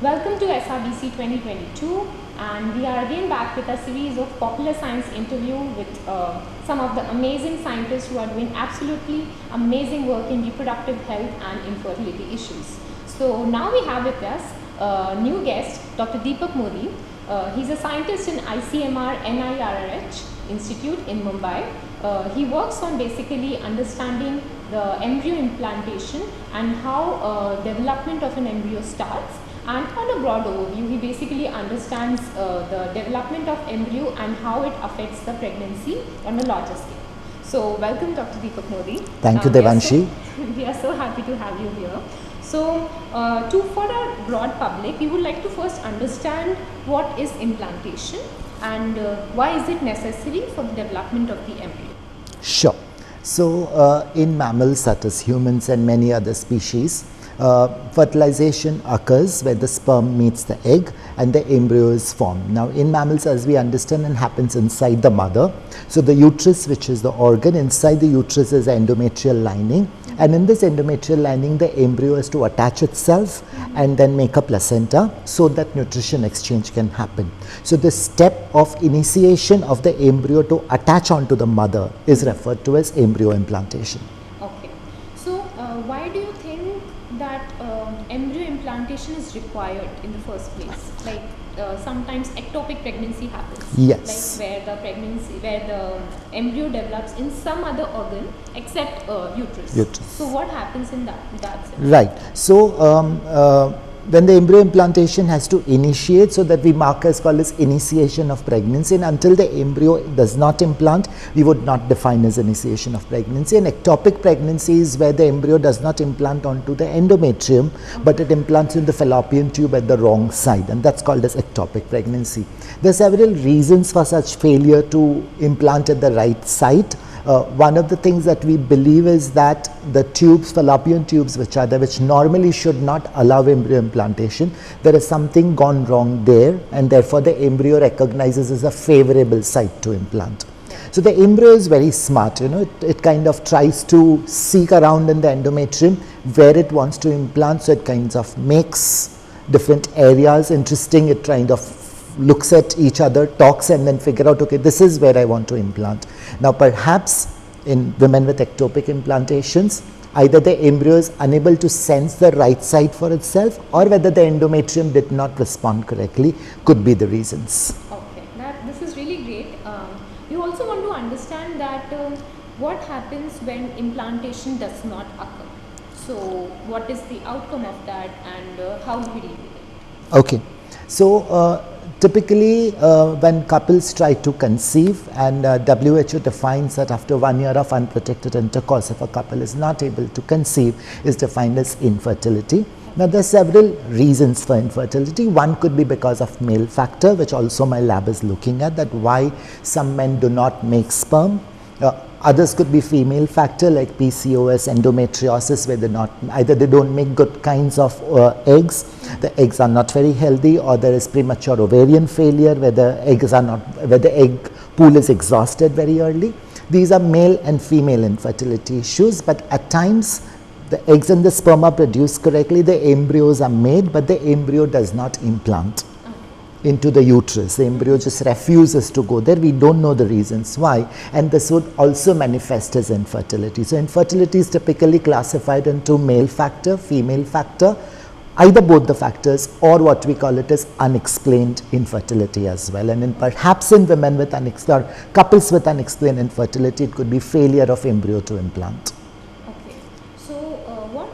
Welcome to SRBC 2022, and we are again back with a series of popular science interview with some of the amazing scientists who are doing absolutely amazing work in reproductive health and infertility issues. So now we have with us a new guest, Dr. Deepak Modi. He's a scientist in ICMR NIRH Institute in Mumbai. He works on basically understanding the embryo implantation and how development of an embryo starts. And on a broad overview, he basically understands the development of embryo and how it affects the pregnancy on a larger scale. So welcome, Dr. Deepak Modi. Thank you, Devanshi. We are so happy to have you here. So for our broad public, we would like to first understand what is implantation and why is it necessary for the development of the embryo? Sure. So in mammals such as humans and many other species, fertilization occurs where the sperm meets the egg and the embryo is formed. Now in mammals, as we understand, it happens inside the mother. So the uterus, which is the organ, inside the uterus is the endometrial lining, and in this endometrial lining the embryo is to attach itself and then make a placenta so that nutrition exchange can happen. So the step of initiation of the embryo to attach onto the mother is referred to as embryo implantation. Okay. So why do you think that embryo implantation is required in the first place? Like sometimes ectopic pregnancy happens. Yes. Like where the embryo develops in some other organ except uterus. So what happens in that sense? Right. So when the embryo implantation has to initiate, so that we mark as called as initiation of pregnancy, and until the embryo does not implant, we would not define as initiation of pregnancy. And ectopic pregnancy is where the embryo does not implant onto the endometrium, but it implants in the fallopian tube at the wrong side, and that's called as ectopic pregnancy. There are several reasons for such failure to implant at the right site. One of the things that we believe is that the tubes, fallopian tubes which normally should not allow embryo implantation, there is something gone wrong there, and therefore the embryo recognizes as a favorable site to implant. So the embryo is very smart, it kind of tries to seek around in the endometrium where it wants to implant, so it kind of makes different areas interesting. It kind of looks at each other, talks, and then figure out, okay, this is where I want to implant. Now perhaps in women with ectopic implantations, either the embryo is unable to sense the right site for itself, or whether the endometrium did not respond correctly could be the reasons. Okay, this is really great. You also want to understand that what happens when implantation does not occur. So what is the outcome of that, and how do we deal with it? Okay, so typically when couples try to conceive, and WHO defines that after 1 year of unprotected intercourse, if a couple is not able to conceive, is defined as infertility. Now there are several reasons for infertility. One could be because of male factor, which also my lab is looking at, that why some men do not make sperm. Others could be female factor like PCOS, endometriosis, where either they don't make good kinds of eggs, the eggs are not very healthy, or there is premature ovarian failure where the egg pool is exhausted very early. These are male and female infertility issues, but at times the eggs and the sperm are produced correctly, the embryos are made, but the embryo does not implant into the uterus. The embryo just refuses to go there. We don't know the reasons why, and this would also manifest as infertility. So infertility is typically classified into male factor, female factor, either both the factors, or what we call it as unexplained infertility as well. And perhaps in women with couples with unexplained infertility, it could be failure of embryo to implant. Okay, so what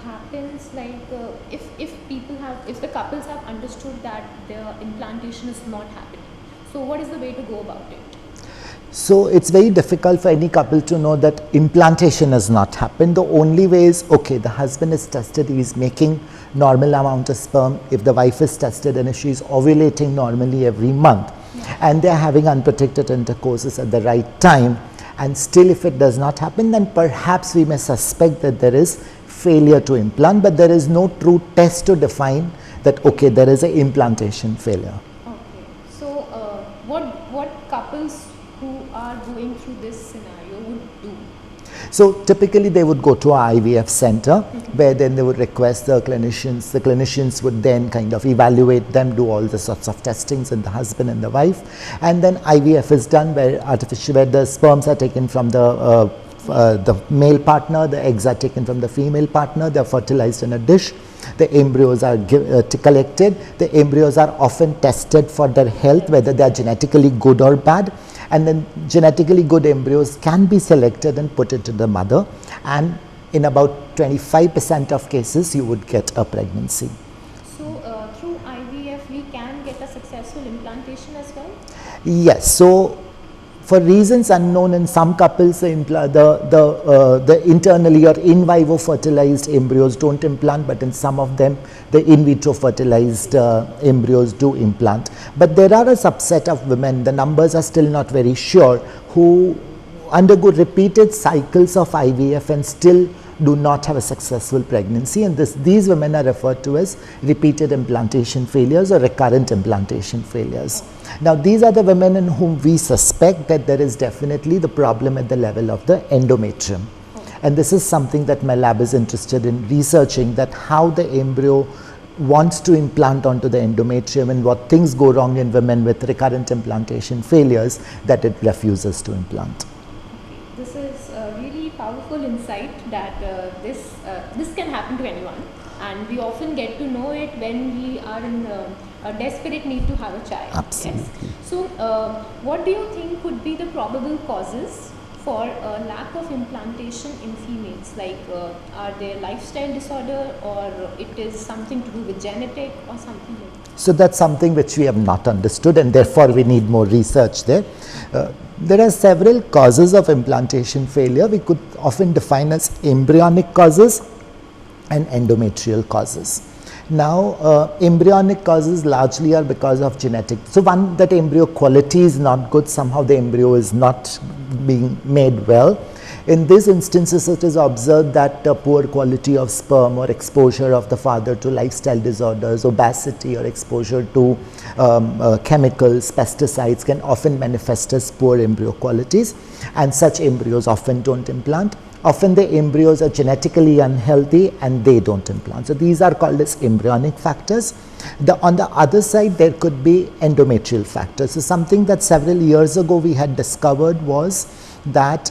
happens, like if the couples have understood that their implantation is not happening, so what is the way to go about it? So it's very difficult for any couple to know that implantation has not happened. The only way is, okay, the husband is tested, he is making normal amount of sperm. If the wife is tested and if she is ovulating normally every month, and they are having unprotected intercourses at the right time, and still if it does not happen, then perhaps we may suspect that there is failure to implant, but there is no true test to define that, okay, there is an implantation failure. Okay, so what couples who are going through this scenario would do? So typically they would go to an IVF center where then they would request the clinicians would then kind of evaluate them, do all the sorts of testings in the husband and the wife, and then IVF is done where the sperms are taken from the male partner, the eggs are taken from the female partner, they are fertilized in a dish, the embryos are collected, the embryos are often tested for their health, whether they are genetically good or bad, and then genetically good embryos can be selected and put into the mother, and in about 25% of cases you would get a pregnancy. So through IVF we can get a successful implantation as well? Yes. So for reasons unknown, in some couples the internally or in vivo fertilized embryos don't implant, but in some of them the in vitro fertilized embryos do implant. But there are a subset of women, the numbers are still not very sure, who undergo repeated cycles of IVF and still do not have a successful pregnancy, and these women are referred to as repeated implantation failures or recurrent implantation failures. Now these are the women in whom we suspect that there is definitely the problem at the level of the endometrium, and this is something that my lab is interested in researching, that how the embryo wants to implant onto the endometrium and what things go wrong in women with recurrent implantation failures that it refuses to implant. This is a really powerful insight that this can happen to anyone, and we often get to know it when we are in a desperate need to have a child. Absolutely. Yes. So what do you think could be the probable causes for lack of implantation in females? Like are there lifestyle disorder, or it is something to do with genetic or something like that? So that's something which we have not understood, and therefore we need more research there. There are several causes of implantation failure. We could often define as embryonic causes and endometrial causes. Now embryonic causes largely are because of genetic. So one, that embryo quality is not good, somehow the embryo is not being made well. In these instances it is observed that poor quality of sperm or exposure of the father to lifestyle disorders, obesity or exposure to chemicals, pesticides can often manifest as poor embryo qualities, and such embryos often don't implant. Often the embryos are genetically unhealthy and they don't implant. So these are called as embryonic factors. On the other side there could be endometrial factors. So something that several years ago we had discovered was that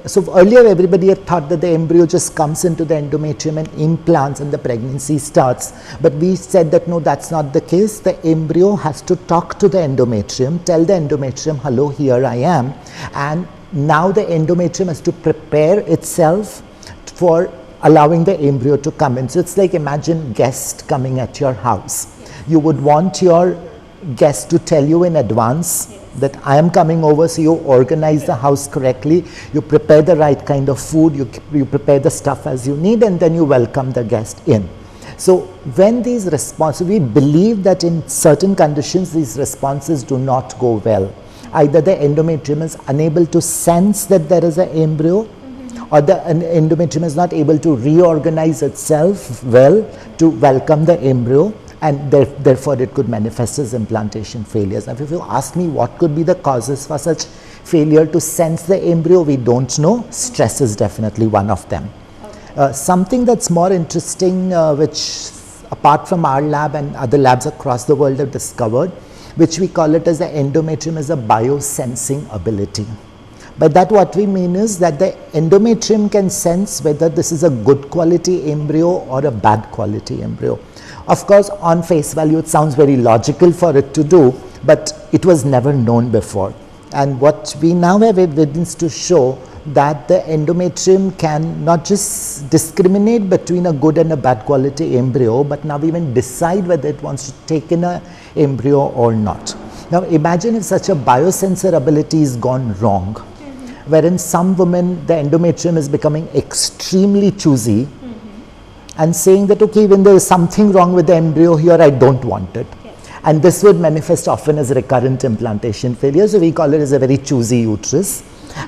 so earlier everybody had thought that the embryo just comes into the endometrium and implants and the pregnancy starts, but we said that no, that's not the case. The embryo has to talk to the endometrium, tell the endometrium, hello, here I am, and now the endometrium has to prepare itself for allowing the embryo to come in. So it's like, imagine guest coming at your house. You would want your guest to tell you in advance that I am coming over, so you organize the house correctly, you prepare the right kind of food, you prepare the stuff as you need, and then you welcome the guest in. So when these responses, we believe that in certain conditions these responses do not go well. Either the endometrium is unable to sense that there is an embryo, or the endometrium is not able to reorganize itself well to welcome the embryo, and therefore it could manifest as implantation failures. Now if you ask me what could be the causes for such failure to sense the embryo, we don't know. Stress is definitely one of them. Something that's more interesting, which apart from our lab and other labs across the world have discovered, which we call it as the endometrium as a biosensing ability. By that what we mean is that the endometrium can sense whether this is a good quality embryo or a bad quality embryo. Of course, on face value it sounds very logical for it to do, but it was never known before. And what we now have evidence to show that the endometrium can not just discriminate between a good and a bad quality embryo, but now even decide whether it wants to take in an embryo or not. Now imagine if such a biosensor ability is gone wrong, wherein some women the endometrium is becoming extremely choosy and saying that okay, when there is something wrong with the embryo here, I don't want it. And this would manifest often as recurrent implantation failure. So we call it as a very choosy uterus.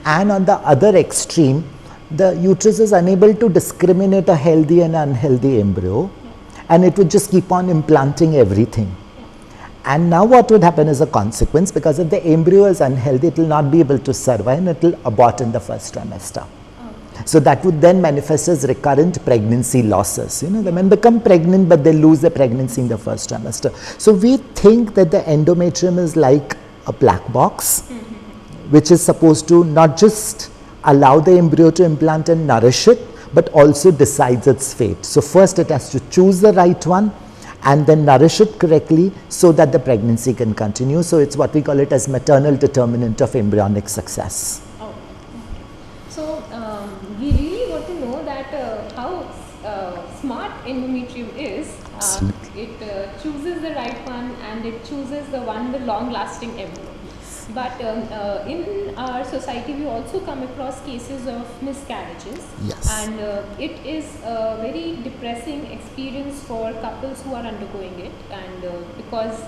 And on the other extreme, the uterus is unable to discriminate a healthy and unhealthy embryo, and it would just keep on implanting everything. And now what would happen as a consequence, because if the embryo is unhealthy, it will not be able to survive and it will abort in the first trimester. So that would then manifest as recurrent pregnancy losses. You know, the men become pregnant, but they lose the pregnancy in the first trimester. So we think that the endometrium is like a black box, which is supposed to not just allow the embryo to implant and nourish it, but also decides its fate. So first it has to choose the right one and then nourish it correctly so that the pregnancy can continue. So it's what we call it as maternal determinant of embryonic success. Oh, okay. So we really want to know that how smart endometrium is. It chooses the right one and it chooses the one with long-lasting embryo. But in our society, we also come across cases of miscarriages. Yes. And it is a very depressing experience for couples who are undergoing it. And because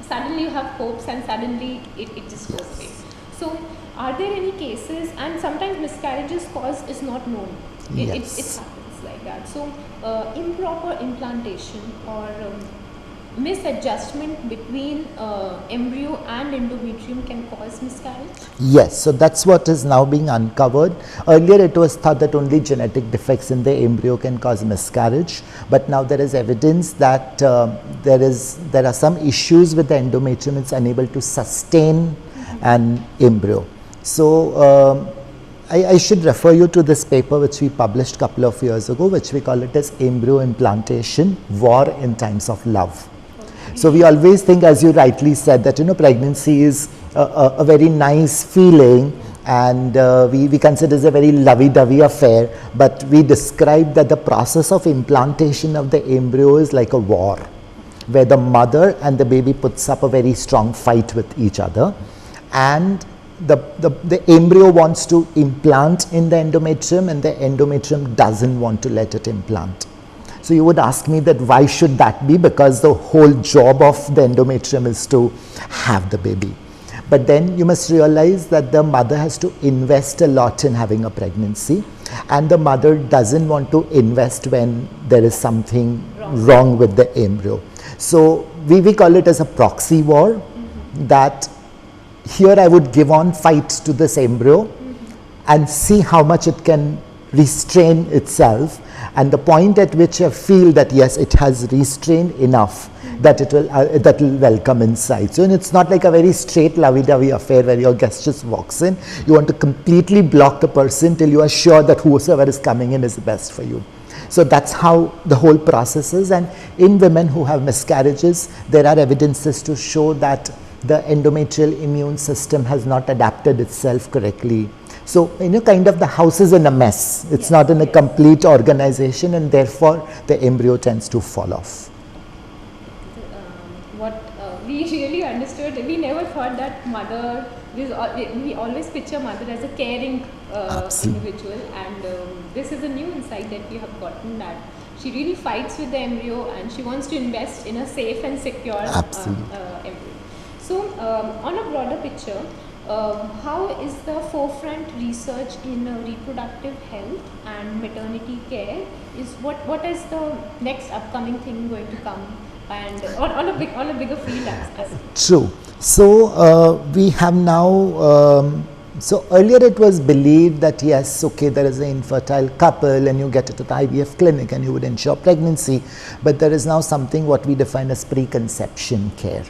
suddenly you have hopes and suddenly it just goes away. So, are there any cases, and sometimes miscarriages cause is not known. It happens like that. So, improper implantation or misadjustment between embryo and endometrium can cause miscarriage? Yes, so that's what is now being uncovered. Earlier it was thought that only genetic defects in the embryo can cause miscarriage, but now there is evidence that there are some issues with the endometrium. It's unable to sustain an embryo. So I should refer you to this paper which we published a couple of years ago, which we call it as embryo implantation, war in times of love. So we always think, as you rightly said, that pregnancy is a very nice feeling, and we consider it a very lovey-dovey affair, but we describe that the process of implantation of the embryo is like a war, where the mother and the baby puts up a very strong fight with each other, and the embryo wants to implant in the endometrium, and the endometrium doesn't want to let it implant. So you would ask me that why should that be? Because the whole job of the endometrium is to have the baby. But then you must realize that the mother has to invest a lot in having a pregnancy, and the mother doesn't want to invest when there is something wrong with the embryo. So we call it as a proxy war, that here I would give on fight to this embryo and see how much it can restrain itself, and the point at which I feel that yes, it has restrained enough that it will that will welcome inside. So it's not like a very straight lovey-dovey affair where your guest just walks in. You want to completely block the person till you are sure that whoever is coming in is the best for you. So that's how the whole process is. And in women who have miscarriages, there are evidences to show that the endometrial immune system has not adapted itself correctly. So, kind of the house is in a mess. It's not in a complete organization, and therefore the embryo tends to fall off. What we really understood, we never thought that mother, we always picture mother as a caring individual, and this is a new insight that we have gotten, that she really fights with the embryo and she wants to invest in a safe and secure embryo. So, on a broader picture, how is the forefront research in reproductive health and maternity care? What is the next upcoming thing going to come, and on a bigger field as True. So we have now. So earlier it was believed that yes, okay, there is an infertile couple and you get it at IVF clinic and you would ensure pregnancy, but there is now something what we define as preconception care.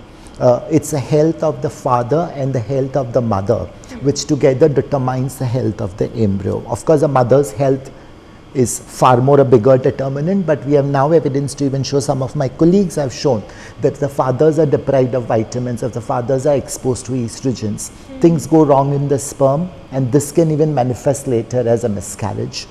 It's the health of the father and the health of the mother, which together determines the health of the embryo. Of course, a mother's health is far more a bigger determinant, but we have now evidence to even show, some of my colleagues have shown, that the fathers are deprived of vitamins, if the fathers are exposed to estrogens, things go wrong in the sperm, and this can even manifest later as a miscarriage.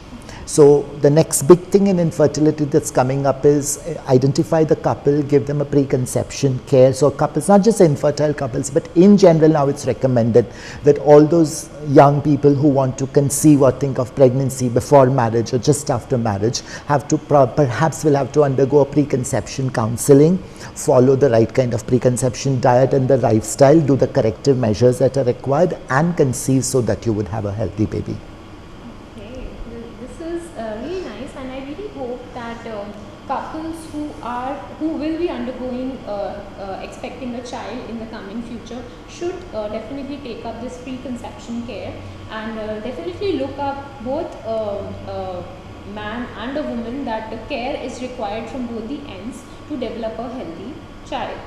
So the next big thing in infertility that's coming up is identify the couple, give them a preconception care. So couples, not just infertile couples, but in general now it's recommended that all those young people who want to conceive or think of pregnancy before marriage or just after marriage have to perhaps will have to undergo a preconception counseling, follow the right kind of preconception diet and the lifestyle, do the corrective measures that are required, and conceive so that you would have a healthy baby. couples who will be undergoing expecting a child in the coming future should definitely take up this preconception care, and definitely look up both man and a woman, that the care is required from both the ends to develop a healthy child.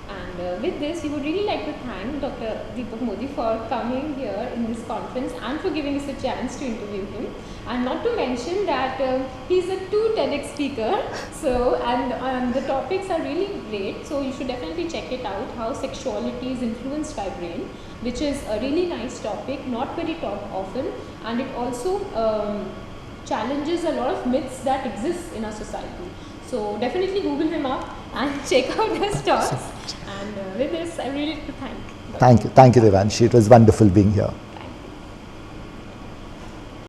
And with this, we would really like to thank Dr. Deepak Modi for coming here in this conference and for giving us a chance to interview him. And not to mention that he's a 2 TEDx speaker, so and the topics are really great. So you should definitely check it out, how sexuality is influenced by brain, which is a really nice topic, not very talked often, and it also challenges a lot of myths that exist in our society. So definitely Google him up and check out his talks. And with this, I really like to thank. Thank you, Devanshi. It was wonderful being here.